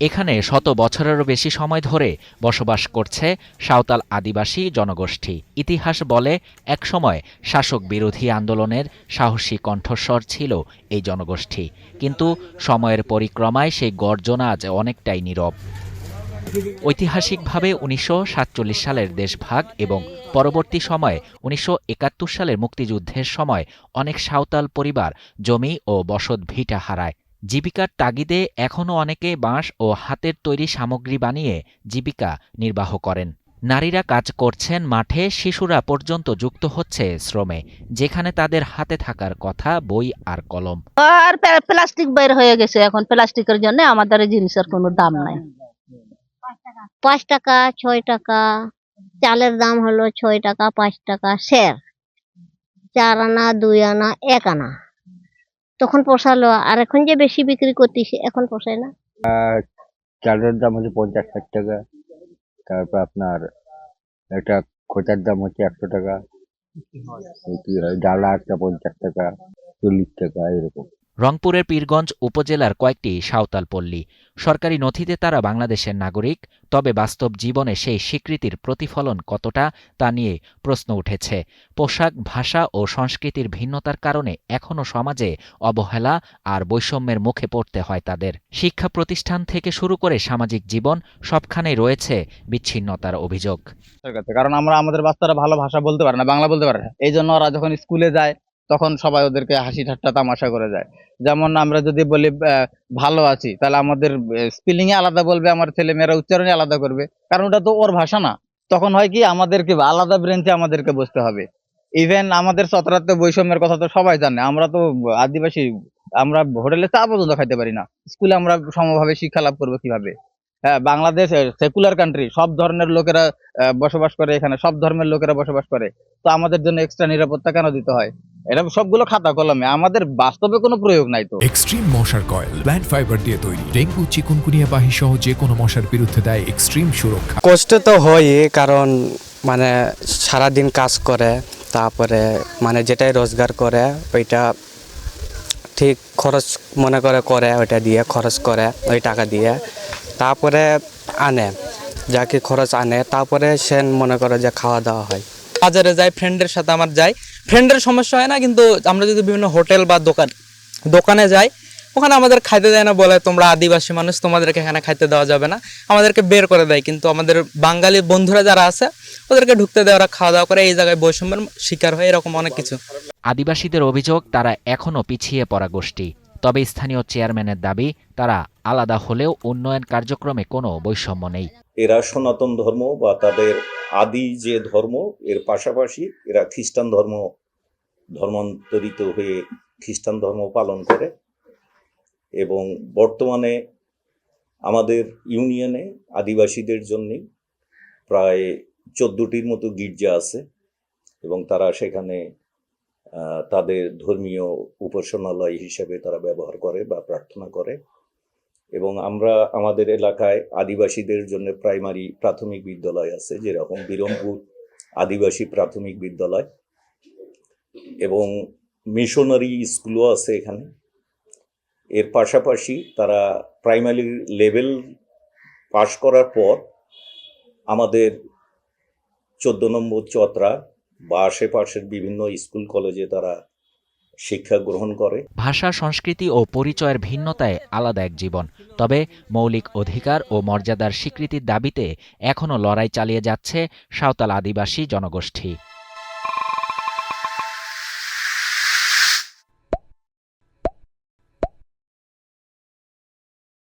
এখানে শত বছরেরও বেশি সময় ধরে বসবাস করছে সাঁওতাল আদিবাসী জনগোষ্ঠী। ইতিহাস বলে একসময় শাসক বিরোধী আন্দোলনের সাহসী কণ্ঠস্বর ছিল এই জনগোষ্ঠী, কিন্তু সময়ের পরিক্রমায় সেই গর্জনা আজ অনেকটাই নীরব। ঐতিহাসিকভাবে ১৯৪৭ সালের দেশভাগ এবং পরবর্তী সময়ে ১৯৭১ সালের মুক্তিযুদ্ধের সময় অনেক সাঁওতাল পরিবার জমি ও বসত ভিটা হারায়। জীবিকার তাগিদে এখনও অনেকে বাঁশ ও হাতের তৈরি সামগ্রী বানিয়ে জীবিকা নির্বাহ করেন। নারীরা কাজ করছেন মাঠে, শিশুরা পর্যন্ত যুক্ত হচ্ছে শ্রমে, যেখানে তাদের হাতে থাকার কথা বই আর কলম। আর প্লাস্টিক বের হয়ে গেছে, এখন প্লাস্টিকের জন্য আমাদের এই জিনিসের কোনো দাম নাই। 5 টাকা 6 টাকা, চালের দাম হলো 6 টাকা 5 টাকা সের, 4 আনা 2 আনা 1 আনা, তখন পোষালো। আর এখন যে বেশি বিক্রি করতেছি এখন পোষায় না। চালের দাম হচ্ছে 50-60 টাকা, তারপর আপনার একটা খোঁচার দাম হচ্ছে 100 টাকা, ডালা একটা 50 টাকা 40 টাকা এরকম। রংপুরের পীরগঞ্জ উপজেলার কয়েকটি সাঁওতাল পল্লী। সরকারি নথিতে তারা বাংলাদেশের নাগরিক, তবে বাস্তব জীবনে সেই স্বীকৃতির প্রতিফলন কতটা তা নিয়ে প্রশ্ন উঠেছে। পোশাক, ভাষা ও সংস্কৃতির ভিন্নতার কারণে এখনও সমাজে অবহেলা আর বৈষম্যের মুখে পড়তে হয় তাদের। শিক্ষা প্রতিষ্ঠান থেকে শুরু করে সামাজিক জীবন সবখানেই রয়েছে বিচ্ছিন্নতার অভিযোগ। কারণ আমরা আমাদের বাচ্চারা ভালো ভাষা বলতে পারে না, বাংলা বলতে পারে না, এই জন্য ওরা যখন স্কুলে যায় তখন সবাই ওদেরকে হাসি ঠাট্টা তামাশা করে যায়। যেমন আমরা যদি বলি ভালো আছি, তাহলে আমাদের স্পেলিং এ আলাদা বলবে, আমার ছেলে মেয়েরা উচ্চারণে আলাদা করবে, কারণ ওটা তো ওর ভাষা না। তখন হয় কি, আমাদেরকে আলাদা ব্রেঞ্চে আমাদেরকে বসতে হবে। ইভেন আমাদের চতরাতে বৈষম্যের কথা তো সবাই জানে। আমরা তো আদিবাসী, আমরা হোটেলে চা পর্যন্ত খাইতে পারি না। স্কুলে আমরা সমভাবে শিক্ষা লাভ করবো কিভাবে? হ্যাঁ, বাংলাদেশ সেকুলার কান্ট্রি, সব ধরনের লোকেরা বসবাস করে, এখানে সব ধর্মের লোকেরা বসবাস করে, তো আমাদের জন্য এক্সট্রা নিরাপত্তা কেন দিতে হয়? এটা সবগুলো খাতা কলমে, আমাদের বাস্তবে কোনো প্রয়োগ নাই। তো এক্সট্রিম মশার কয়েল প্ল্যান্ট ফাইবার দিয়ে তৈরি, ডেঙ্গু, চিকুনগুনিয়া বাহি সহ যে কোনো মশার বিরুদ্ধে দেয় এক্সট্রিম সুরক্ষা। কষ্ট তো হয়, কারণ মানে সারাদিন কাজ করে, তারপরে মানে যেটাই রোজগার করে ওইটা ঠিক খরচ মনে করে ওইটা দিয়ে খরচ করে, ওই টাকা দিয়ে তারপরে আনে, যাকে খরচ আনে, তারপরে সে মনে করে যে খাওয়া দাওয়া হয়। বাজারে যাই, ফ্রেন্ডের সাথে আমার যাই, ফ্রেন্ডের সমস্যা হয় না, কিন্তু আমরা যদি বিভিন্ন হোটেল বা দোকানে যাই, ওখানে আমাদের খাইতে দেয় না, বলে তোমরা আদিবাসী মানুষ, তোমাদেরকে এখানে খাইতে দেওয়া যাবে না, আমাদেরকে বের করে দেয়। কিন্তু আমাদের বাঙালি বন্ধুরা যারা আছে ওদেরকে ঢুকতে দেয়, ওরা খাওয়া দাওয়া করে, এই জায়গায় বৈষম্যের শিকার হয়, এরকম অনেক কিছু। আদিবাসীদের অভিযোগ, তারা এখনও পিছিয়ে পড়া গোষ্ঠী। তবে স্থানীয় চেয়ারম্যানের দাবি, তারা আলাদা হলেও উন্নয়ন কার্যক্রমে কোনো বৈষম্য নেই। এরা সনাতন ধর্ম বা তাদের আদি যে ধর্ম, এর পাশাপাশি এরা খ্রিস্টান ধর্মান্তরিত হয়ে খ্রিস্টান ধর্ম পালন করে। এবং বর্তমানে আমাদের ইউনিয়নে আদিবাসীদের জন্য প্রায় 14টির মতো গির্জা আছে, এবং তারা সেখানে তাদের ধর্মীয় উপাসনালয় হিসেবে তারা ব্যবহার করে বা প্রার্থনা করে। এবং আমরা আমাদের এলাকায় আদিবাসীদের জন্য প্রাথমিক বিদ্যালয় আছে, যেরকম বিরমপুর আদিবাসী প্রাথমিক বিদ্যালয়, এবং মিশনারি স্কুলও আছে এখানে। এর পাশাপাশি তারা প্রাইমারি লেভেল পাশ করার পর আমাদের 14 নম্বর চতরা বা আশেপাশের বিভিন্ন স্কুল কলেজে তারা শিক্ষা গ্রহণ করে। ভাষা, সংস্কৃতি ও পরিচয়ের ভিন্নতায় আলাদা এক জীবন, তবে মৌলিক অধিকার ও মর্যাদার স্বীকৃতির দাবিতে এখনও লড়াই চালিয়ে যাচ্ছে সাঁওতাল আদিবাসী জনগোষ্ঠী।